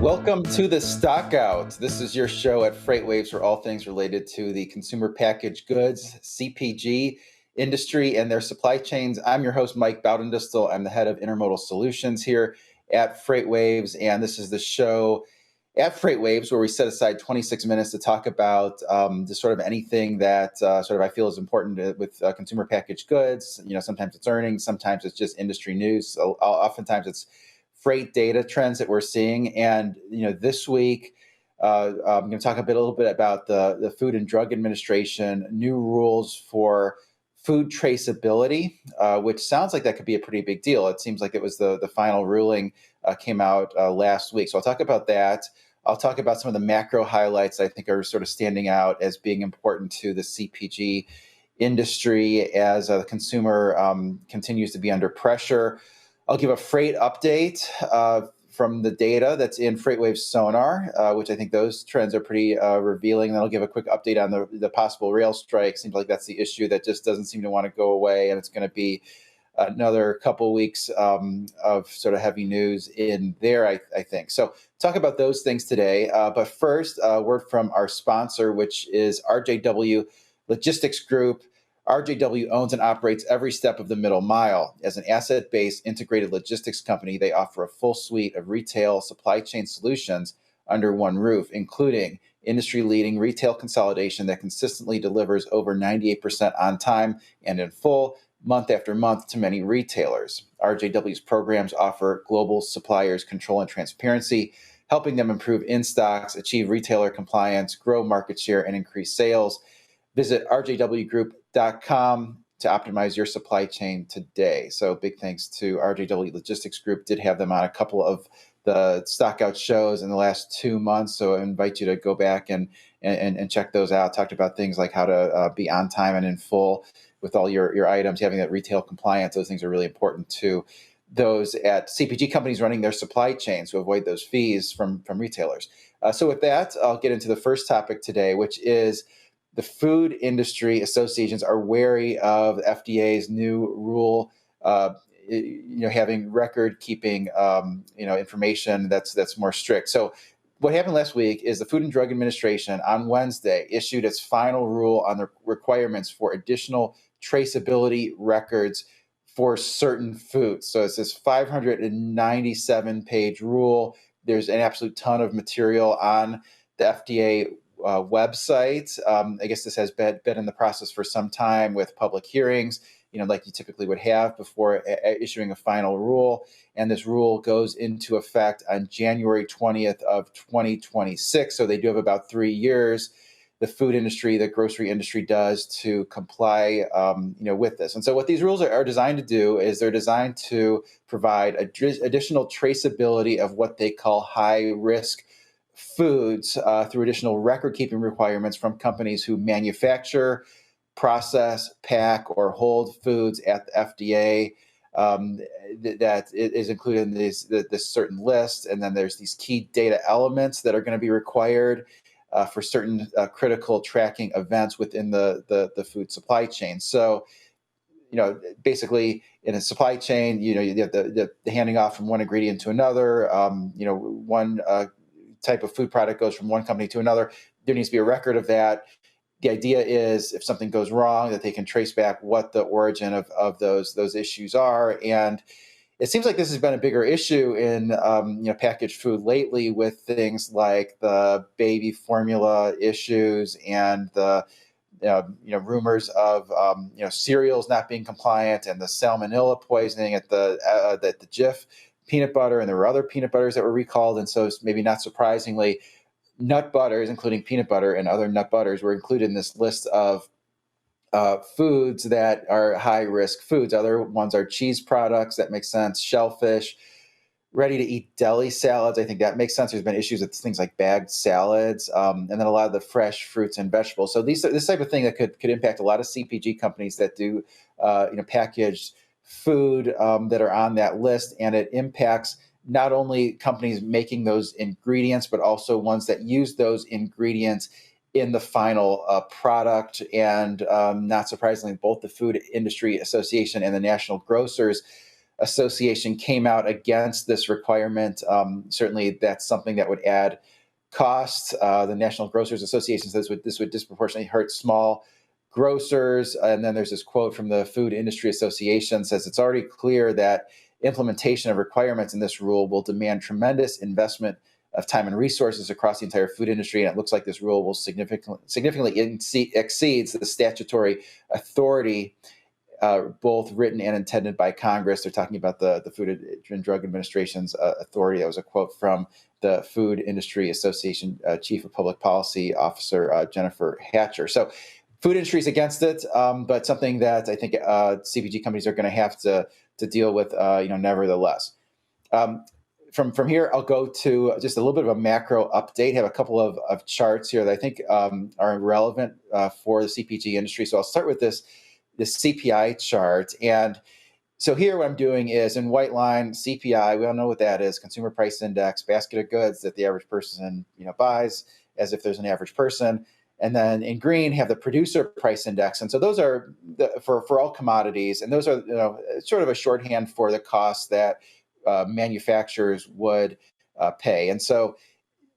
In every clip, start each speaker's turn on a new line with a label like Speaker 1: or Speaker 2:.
Speaker 1: Welcome to the Stockout. This is your show at FreightWaves for all things related to the consumer packaged goods, CPG industry, and their supply chains. I'm your host, Mike Bowdendistel. I'm the head of Intermodal Solutions here at FreightWaves, and this is the show at FreightWaves where we set aside 26 minutes to talk about just sort of anything that I feel is important with consumer packaged goods. You know, sometimes it's earnings, sometimes it's just industry news. So oftentimes it's freight data trends that we're seeing. And, this week, I'm going to talk a little bit about the Food and Drug Administration new rules for food traceability, which sounds like that could be a pretty big deal. It seems like it was the final ruling came out last week. So I'll talk about that. I'll talk about some of the macro highlights I think are sort of standing out as being important to the CPG industry as the consumer continues to be under pressure. I'll give a freight update from the data that's in FreightWaves Sonar, which I think those trends are pretty revealing. Then I'll give a quick update on the possible rail strike. Seems like that's the issue that just doesn't seem to want to go away, and it's going to be another couple weeks of sort of heavy news in there, I think. So talk about those things today. But first, a word from our sponsor, which is RJW Logistics Group. RJW owns and operates every step of the middle mile. As an asset-based integrated logistics company, they offer a full suite of retail supply chain solutions under one roof, including industry-leading retail consolidation that consistently delivers over 98% on time and in full, month after month to many retailers. RJW's programs offer global suppliers control and transparency, helping them improve in-stocks, achieve retailer compliance, grow market share, and increase sales. Visit rjwgroup.com to optimize your supply chain today. So big thanks to RJW Logistics Group. Did have them on a couple of the Stockout shows in the last 2 months. So I invite you to go back and check those out. Talked about things like how to be on time and in full with all your items, having that retail compliance. Those things are really important to those at CPG companies running their supply chains to avoid those fees from retailers. So with that, I'll get into the first topic today, which is the food industry associations are wary of FDA's new rule, having record-keeping, information that's more strict. So what happened last week is the Food and Drug Administration on Wednesday issued its final rule on the requirements for additional traceability records for certain foods. So it's this 597-page rule. There's an absolute ton of material on the FDA website. I guess this has been in the process for some time with public hearings, like you typically would have before issuing a final rule. And this rule goes into effect on January 20th of 2026. So they do have about 3 years, the food industry, the grocery industry does to comply, with this. And so what these rules are designed to do is they're designed to provide additional traceability of what they call high risk foods through additional record-keeping requirements from companies who manufacture, process, pack, or hold foods at the FDA. That is included in this certain list. And then there's these key data elements that are going to be required for certain critical tracking events within the food supply chain. So, basically in a supply chain, you have the handing off from one ingredient to another. One type of food product goes from one company to another. There needs to be a record of that. The idea is if something goes wrong, that they can trace back what the origin of those issues are. And it seems like this has been a bigger issue in packaged food lately with things like the baby formula issues and the rumors of cereals not being compliant and the salmonella poisoning at the Jif peanut butter, and there were other peanut butters that were recalled. And so maybe not surprisingly, nut butters, including peanut butter and other nut butters, were included in this list of foods that are high-risk foods. Other ones are cheese products. That makes sense. Shellfish, ready-to-eat deli salads. I think that makes sense. There's been issues with things like bagged salads, and then a lot of the fresh fruits and vegetables. So this type of thing that could impact a lot of CPG companies that do packaged food that are on that list, and it impacts not only companies making those ingredients, but also ones that use those ingredients in the final product. And not surprisingly, both the Food Industry Association and the National Grocers Association came out against this requirement. Certainly, that's something that would add costs. The National Grocers Association says this would disproportionately hurt small grocers. And then there's this quote from the Food Industry Association says it's already clear that implementation of requirements in this rule will demand tremendous investment of time and resources across the entire food industry. And it looks like this rule will significantly exceeds the statutory authority, both written and intended by Congress. They're talking about the Food and Drug Administration's authority. That was a quote from the Food Industry Association Chief of Public Policy Officer Jennifer Hatcher. So food industry is against it, but something that I think CPG companies are going to have to deal with, nevertheless. From here, I'll go to just a little bit of a macro update. I have a couple of charts here that I think are relevant for the CPG industry. So I'll start with this CPI chart. And so here what I'm doing is in white line, CPI, we all know what that is, Consumer Price Index, basket of goods that the average person buys as if there's an average person. And then in green have the Producer Price Index. And so those are for all commodities. And those are sort of a shorthand for the costs that manufacturers would pay. And so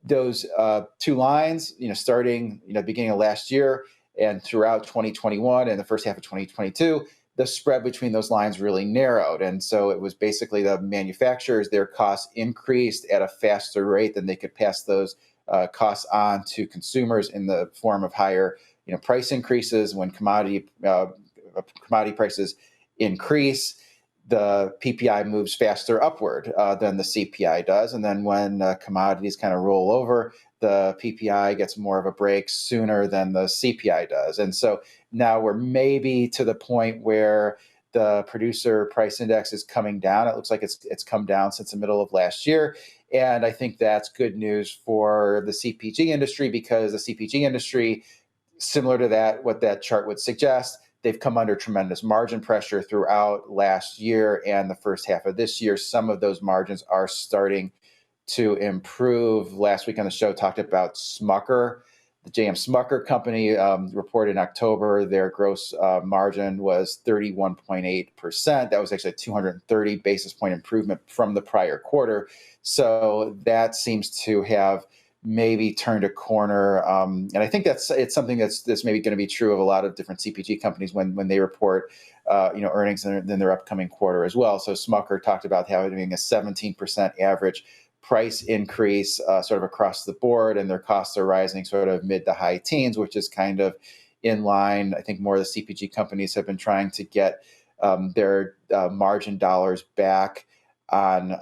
Speaker 1: those two lines, starting beginning of last year and throughout 2021 and the first half of 2022, the spread between those lines really narrowed. And so it was basically the manufacturers, their costs increased at a faster rate than they could pass those costs on to consumers in the form of higher price increases. When commodity prices increase, the PPI moves faster upward than the CPI does. And then when commodities kind of roll over, the PPI gets more of a break sooner than the CPI does. And so now we're maybe to the point where the Producer Price Index is coming down. It looks like it's come down since the middle of last year. And I think that's good news for the CPG industry, because the CPG industry, similar to that, what that chart would suggest, they've come under tremendous margin pressure throughout last year and the first half of this year. Some of those margins are starting to improve. Last week on the show, talked about Smucker. The J.M. Smucker company reported in October their gross margin was 31.8%. That was actually a 230 basis point improvement from the prior quarter. So that seems to have maybe turned a corner. And I think it's something that's maybe going to be true of a lot of different CPG companies when they report earnings in their upcoming quarter as well. So Smucker talked about having a 17% average price increase sort of across the board, and their costs are rising sort of mid to high teens, which is kind of in line. I think more of the CPG companies have been trying to get their margin dollars back on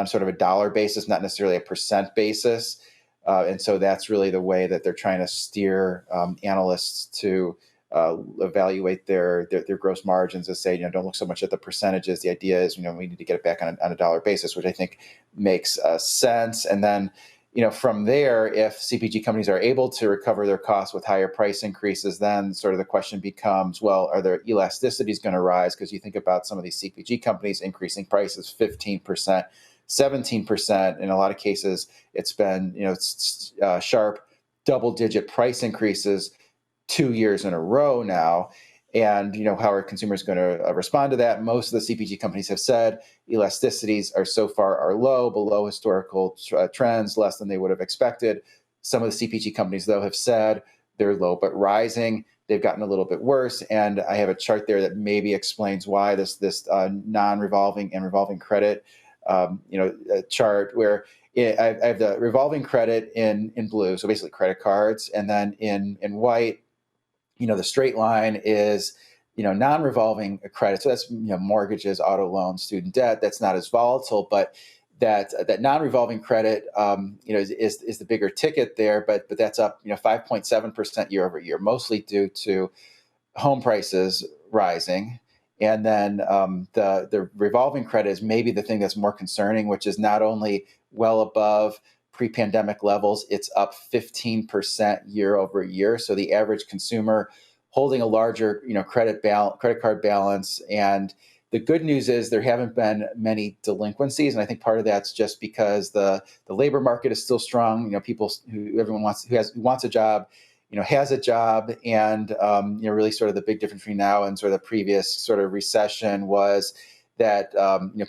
Speaker 1: sort of a dollar basis, not necessarily a percent basis. And so that's really the way that they're trying to steer analysts to evaluate their gross margins, and say, don't look so much at the percentages. The idea is, we need to get it back on a dollar basis, which I think makes sense. And then, from there, if CPG companies are able to recover their costs with higher price increases, then sort of the question becomes, well, are their elasticities going to rise? Because you think about some of these CPG companies increasing prices 15%, 17%. In a lot of cases, it's been, sharp double-digit price increases 2 years in a row now. And, how are consumers going to respond to that? Most of the CPG companies have said elasticities are low, below historical trends, less than they would have expected. Some of the CPG companies, though, have said they're low but rising. They've gotten a little bit worse. And I have a chart there that maybe explains why this non-revolving and revolving credit chart, where I have the revolving credit in blue, so basically credit cards, and then in white, the straight line is, non-revolving credit. So that's, mortgages, auto loans, student debt. That's not as volatile, but that non-revolving credit, is the bigger ticket there. But that's up, 5.7% year over year, mostly due to home prices rising. And then the revolving credit is maybe the thing that's more concerning, which is not only well above pre-pandemic levels, it's up 15% year over year. So the average consumer holding a larger, credit card balance. And the good news is there haven't been many delinquencies, and I think part of that's just because the labor market is still strong. Everyone wants a job, has a job, and really sort of the big difference between now and sort of the previous sort of recession was that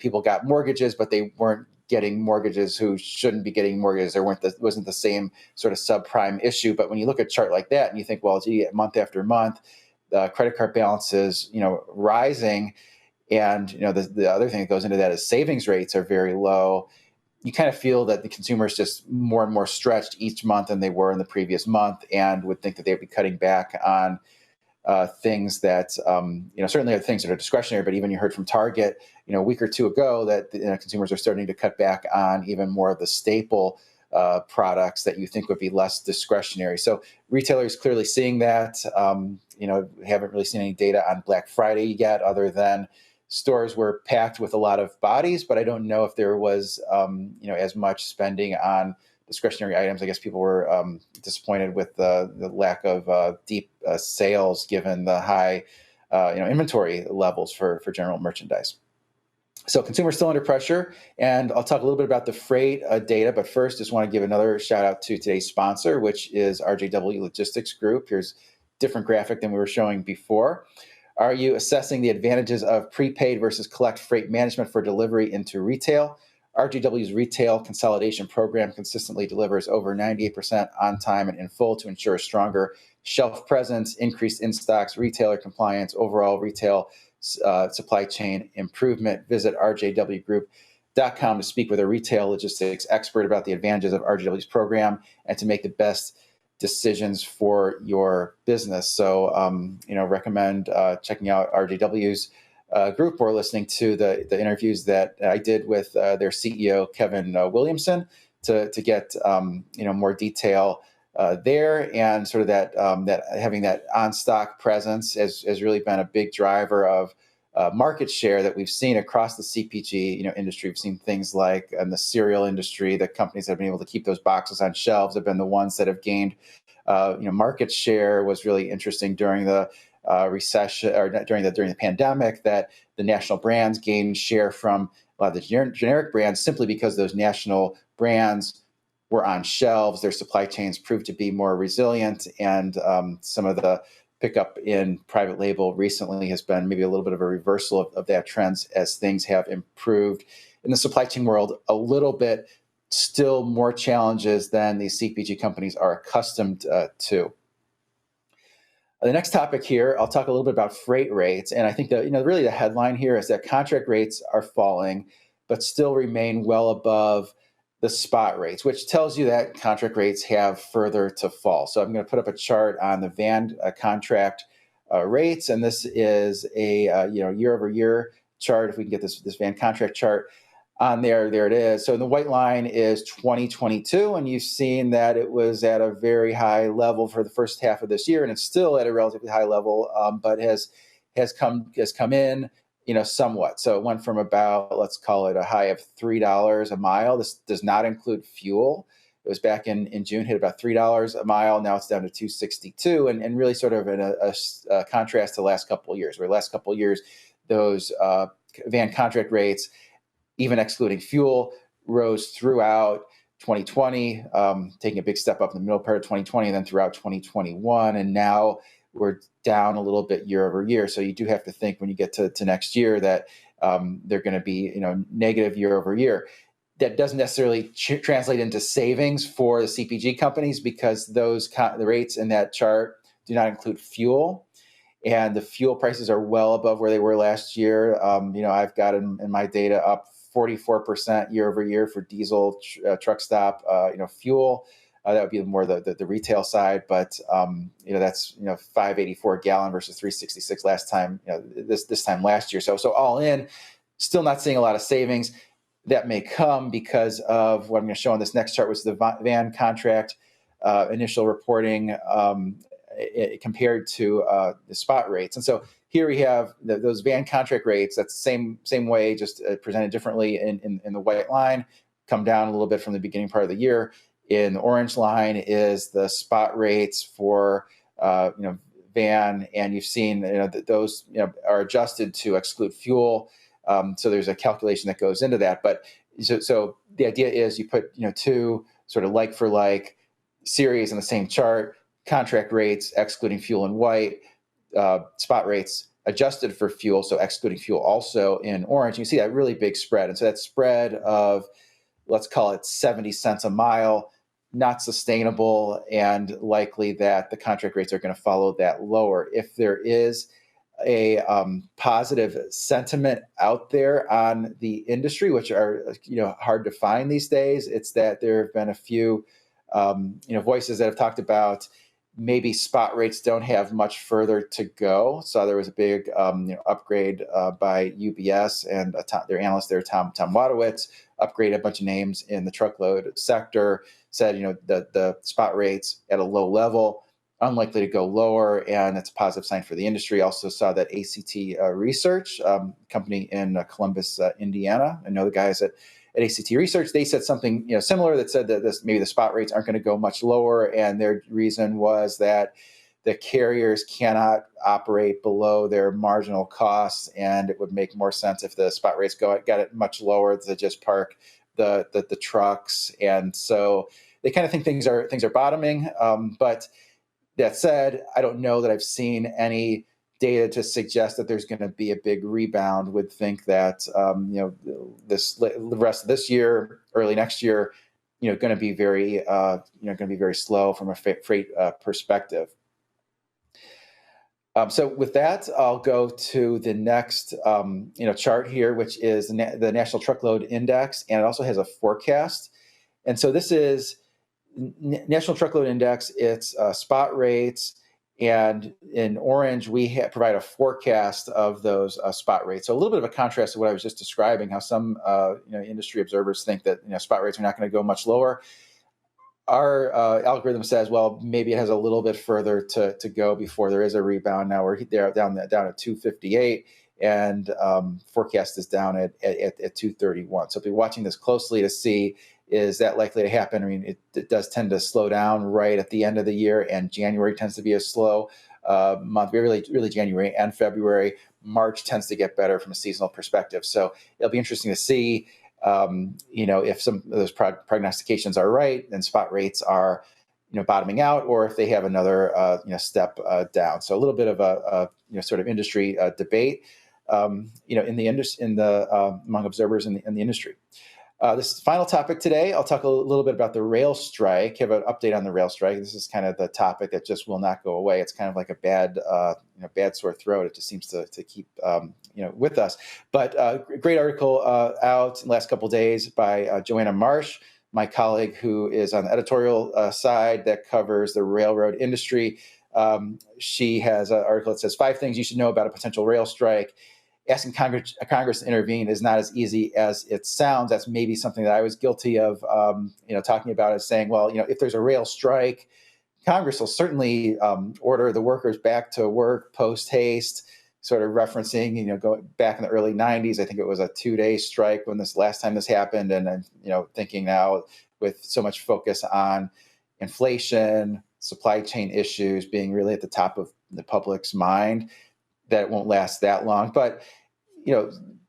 Speaker 1: people got mortgages, but they weren't getting mortgages who shouldn't be getting mortgages. Wasn't the same sort of subprime issue. But when you look at a chart like that and you think, well, gee, month after month, credit card balances, rising, and the other thing that goes into that is savings rates are very low. You kind of feel that the consumer is just more and more stretched each month than they were in the previous month, and would think that they'd be cutting back on things that, certainly are things that are discretionary, but even you heard from Target, a week or two ago that consumers are starting to cut back on even more of the staple products that you think would be less discretionary. So retailers clearly seeing that. Haven't really seen any data on Black Friday yet, other than stores were packed with a lot of bodies, but I don't know if there was, as much spending on discretionary items. I guess people were disappointed with the lack of deep sales given the high, inventory levels for general merchandise. So consumers still under pressure, and I'll talk a little bit about the freight data. But first, just want to give another shout out to today's sponsor, which is RJW Logistics Group. Here's a different graphic than we were showing before. Are you assessing the advantages of prepaid versus collect freight management for delivery into retail? RJW's retail consolidation program consistently delivers over 98% on time and in full to ensure stronger shelf presence, increased in-stocks, retailer compliance, overall retail supply chain improvement. Visit rjwgroup.com to speak with a retail logistics expert about the advantages of RJW's program and to make the best decisions for your business. So, recommend checking out RJW's group, or listening to the interviews that I did with their CEO, Kevin Williamson, to get more detail there, and sort of that having that on stock presence has really been a big driver of market share that we've seen across the CPG industry. We've seen things like in the cereal industry, the companies that have been able to keep those boxes on shelves have been the ones that have gained market share. Was really interesting during the recession, or during the pandemic, that the national brands gained share from a lot of the generic brands simply because those national brands were on shelves. Their supply chains proved to be more resilient, and some of the pickup in private label recently has been maybe a little bit of a reversal of that trends as things have improved in the supply chain world a little bit. Still more challenges than these CPG companies are accustomed to. The next topic here, I'll talk a little bit about freight rates. And I think that, really the headline here is that contract rates are falling, but still remain well above the spot rates, which tells you that contract rates have further to fall. So I'm going to put up a chart on the van contract rates. And this is a, year over year chart. If we can get this van contract chart on there it is. So the white line is 2022, and you've seen that it was at a very high level for the first half of this year, and it's still at a relatively high level, but has come in, somewhat. So it went from about, let's call it a high of $3 a mile. This does not include fuel. It was back in June, hit about $3 a mile. Now it's down to $2.62, and really sort of in a contrast to the last couple of years, where the last couple of years, those van contract rates, even excluding fuel, rose throughout 2020, taking a big step up in the middle part of 2020, and then throughout 2021. And now we're down a little bit year over year. So you do have to think when you get to next year that they're going to be negative year over year. That doesn't necessarily translate into savings for the CPG companies, because the rates in that chart do not include fuel. And the fuel prices are well above where they were last year. I've got in my data up 44% year over year for diesel truck stop, fuel. That would be more the retail side, but that's $5.84 a gallon versus $3.66 last time. This time last year. So all in, still not seeing a lot of savings. That may come because of what I'm going to show on this next chart, was the van contract initial reporting compared to the spot rates. And so here we have those van contract rates. That's the same way, just presented differently in the white line, come down a little bit from the beginning part of the year. In the orange line is the spot rates for van, and you've seen that those are adjusted to exclude fuel. So there's a calculation that goes into that. But so the idea is you put two sort of like for like series in the same chart, contract rates excluding fuel in white, spot rates adjusted for fuel, so excluding fuel, also in orange. You see that really big spread. And so that spread of, let's call it 70 cents a mile, not sustainable, and likely that the contract rates are going to follow that lower. If there is a positive sentiment out there on the industry, which are hard to find these days, it's that there have been a few voices that have talked about maybe spot rates don't have much further to go. So there was a big upgrade by UBS, and their analyst there, Tom Wadowitz, upgraded a bunch of names in the truckload sector, said the spot rates at a low level, unlikely to go lower, and it's a positive sign for the industry. Also saw that ACT Research, company in Columbus, Indiana. I know the guys at ACT Research, they said something similar, that said that maybe the spot rates aren't going to go much lower, and their reason was that the carriers cannot operate below their marginal costs, and it would make more sense if the spot rates got it much lower to just park the trucks. And so they kind of think things are bottoming, but that said, I don't know that I've seen any data to suggest that there's going to be a big rebound. Would think that the rest of this year, early next year, going to be very slow from a freight perspective. So with that, I'll go to the next chart here, which is the National Truckload Index, and it also has a forecast. And so this is National Truckload Index. It's spot rates, and in orange we provide a forecast of those spot rates. So a little bit of a contrast to what I was just describing, how some industry observers think that spot rates are not going to go much lower. Our algorithm says, well, maybe it has a little bit further to go before there is a rebound. Now we're down at 258, and forecast is down at 231. So be watching this closely to see, is that likely to happen? I mean, it does tend to slow down right at the end of the year, and January tends to be a slow month. Really January and February. March tends to get better from a seasonal perspective. So it'll be interesting to see, if some of those prognostications are right and spot rates are, bottoming out, or if they have another, step down. So a little bit of a sort of industry debate, among observers in the industry. This final topic today, I'll talk a little bit about the rail strike, have an update on the rail strike. This is kind of the topic that just will not go away. It's kind of like a bad sore throat. It just seems to keep, with us. But a great article out in the last couple of days by Joanna Marsh, my colleague who is on the editorial side that covers the railroad industry. She has an article that says 5 things you should know about a potential rail strike. Asking Congress to intervene is not as easy as it sounds. That's maybe something that I was guilty of, talking about, as saying, well, if there's a rail strike, Congress will certainly order the workers back to work post haste, sort of referencing, going back in the early 90s. I think it was a 2-day strike when last time this happened. And I'm, thinking now, with so much focus on inflation, supply chain issues being really at the top of the public's mind, that it won't last that long. But,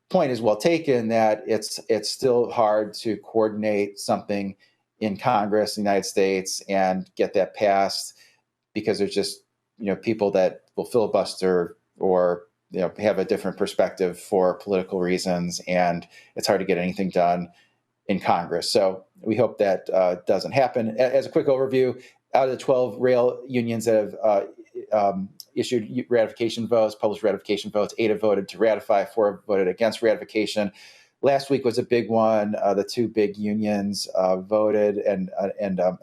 Speaker 1: point is well taken that it's still hard to coordinate something in Congress, in the United States, and get that passed, because there's just, people that will filibuster or, have a different perspective for political reasons, and it's hard to get anything done in Congress. So we hope that doesn't happen. As a quick overview, out of the 12 rail unions that have issued ratification votes, published ratification votes, 8 have voted to ratify, 4 have voted against ratification. Last week was a big one. The 2 big unions voted and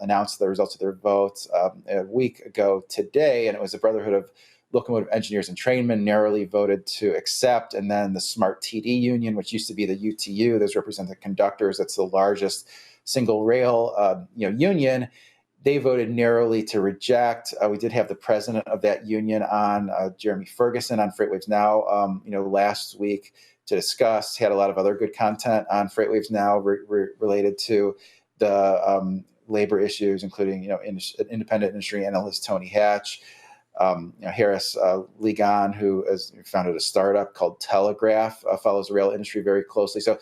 Speaker 1: announced the results of their votes a week ago today, and it was the Brotherhood of Locomotive Engineers and Trainmen narrowly voted to accept, and then the Smart TD union, which used to be the UTU, those represent the conductors, that's the largest single rail union, they voted narrowly to reject. We did have the president of that union on, Jeremy Ferguson, on FreightWaves Now, last week to discuss. Had a lot of other good content on FreightWaves Now related to the labor issues, including independent industry analyst Tony Hatch, Harris Ligon, who has founded a startup called Telegraph, follows the rail industry very closely. So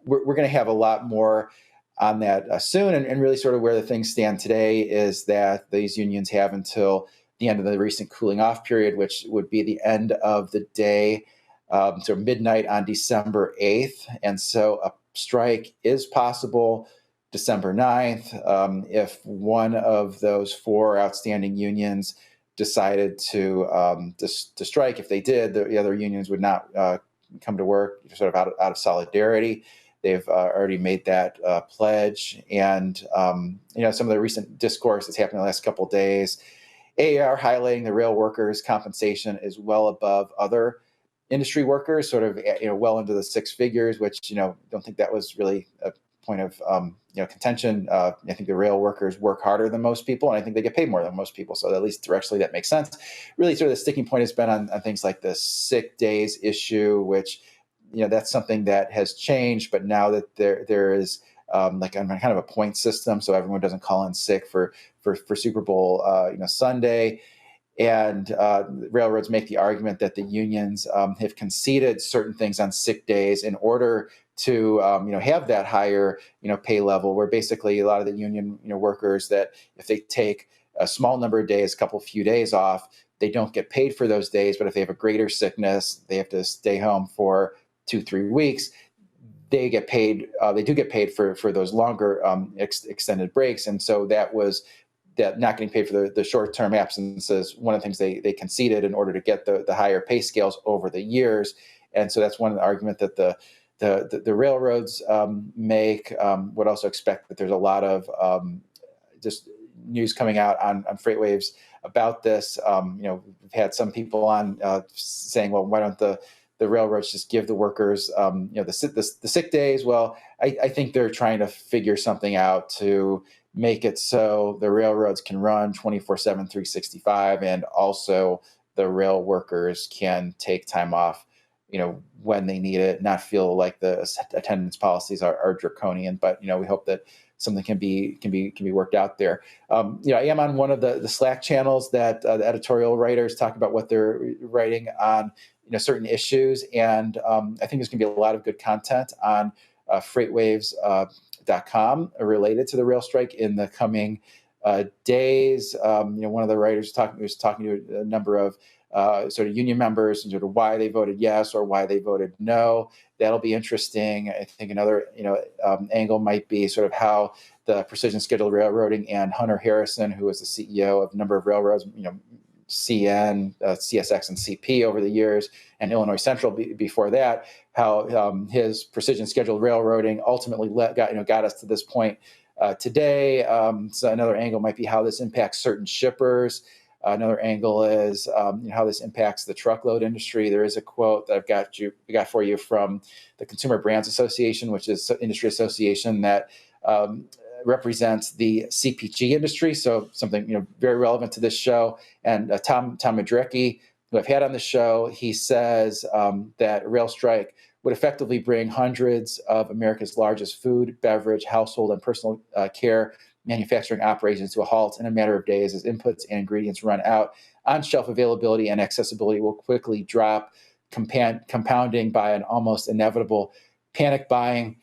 Speaker 1: we're going to have a lot more on that soon. And really sort of where the things stand today is that these unions have until the end of the recent cooling off period, which would be the end of the day, so midnight on December 8th. And so a strike is possible December 9th. If one of those four outstanding unions decided to strike, if they did, the other unions would not come to work, sort of out of solidarity. They've already made that pledge. And, some of the recent discourse that's happened in the last couple of days, AAR highlighting the rail workers' compensation is well above other industry workers, sort of, well into the six figures, which, don't think that was really a point of, contention. I think the rail workers work harder than most people, and I think they get paid more than most people. So at least directionally, that makes sense. Really, sort of the sticking point has been on things like the sick days issue, which, that's something that has changed. But now that there is like kind of a point system, so everyone doesn't call in sick for Super Bowl, Sunday. And railroads make the argument that the unions have conceded certain things on sick days in order to have that higher pay level, where basically a lot of the union workers, that if they take a small number of days, few days off, they don't get paid for those days. But if they have a greater sickness, they have to stay home for 2-3 weeks. They get paid. They do get paid for those longer extended breaks. And so that not getting paid for the short-term absences, one of the things they conceded in order to get the higher pay scales over the years. And so that's one of the argument that the railroads make. Would also expect that there's a lot of just news coming out on FreightWaves about this. We've had some people on saying, well, why don't the railroads just give the workers the sick days? Well, I think they're trying to figure something out to make it so the railroads can run 24/7, 365, and also the rail workers can take time off, when they need it, not feel like the attendance policies are draconian. But, we hope that something can be worked out there. I am on one of the Slack channels that the editorial writers talk about what they're writing on, certain issues. And I think there's going to be a lot of good content on freightwaves.com related to the rail strike in the coming days. One of the writers was talking to a number of sort of union members and sort of why they voted yes or why they voted no. That'll be interesting. I think another angle might be sort of how the Precision Scheduled Railroading and Hunter Harrison, who was the CEO of a number of railroads, CN, CSX, and CP over the years, and Illinois Central before that, how his Precision Scheduled Railroading ultimately got us to this point today. So another angle might be how this impacts certain shippers. Another angle is how this impacts the truckload industry. There is a quote that I've got for you from the Consumer Brands Association, which is an industry association that represents the CPG industry. So something very relevant to this show. And Tom Madrecki, who I've had on the show, he says that a rail strike would effectively bring hundreds of America's largest food, beverage, household, and personal care manufacturing operations to a halt in a matter of days as inputs and ingredients run out. On-shelf availability and accessibility will quickly drop, compounding by an almost inevitable panic buying.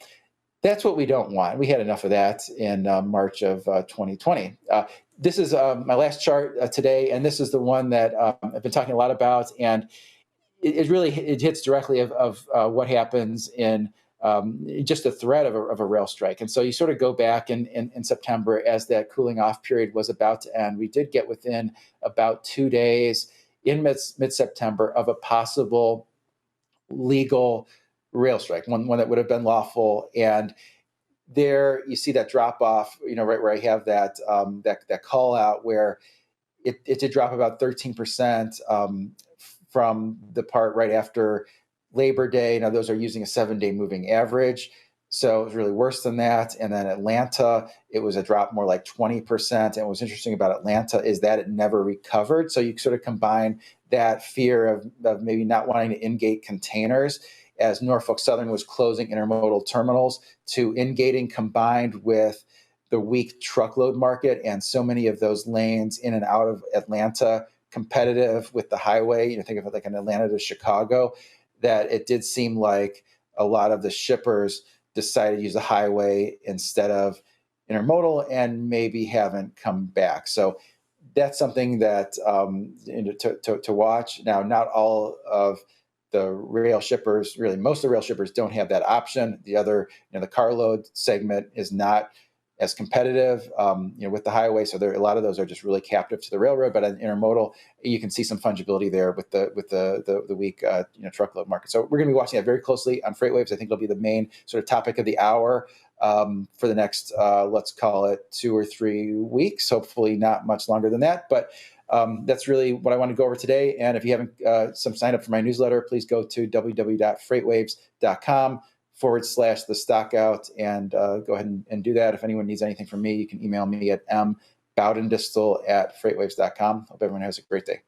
Speaker 1: That's what we don't want. We had enough of that in March of 2020. This is my last chart today, and this is the one that I've been talking a lot about, and it really hits directly of what happens in just the threat of a rail strike. And so you sort of go back in September as that cooling off period was about to end. We did get within about 2 days in mid-September of a possible legal rail strike, one that would have been lawful. And there you see that drop off, right where I have that call out where it did drop about 13% from the part right after Labor Day. Now, those are using a 7-day moving average. So it was really worse than that. And then Atlanta, it was a drop more like 20%. And what's interesting about Atlanta is that it never recovered. So you sort of combine that fear of maybe not wanting to in-gate containers as Norfolk Southern was closing intermodal terminals to in-gating, combined with the weak truckload market and so many of those lanes in and out of Atlanta competitive with the highway. Think of it like an Atlanta to Chicago, that it did seem like a lot of the shippers decided to use the highway instead of intermodal and maybe haven't come back. So that's something that to watch. Now, not all of the rail shippers, really most of the rail shippers don't have that option. The other, the carload segment is not as competitive, with the highway. So there, a lot of those are just really captive to the railroad. But on intermodal, you can see some fungibility there with the weak truckload market. So we're going to be watching that very closely on FreightWaves. I think it'll be the main sort of topic of the hour for the next, let's call it 2 or 3 weeks. Hopefully not much longer than that. But that's really what I want to go over today. And if you haven't sign up for my newsletter, please go to www.freightwaves.com/the stock out and go ahead and do that. If anyone needs anything from me, you can email me at mbowdendistel@freightwaves.com. Hope everyone has a great day.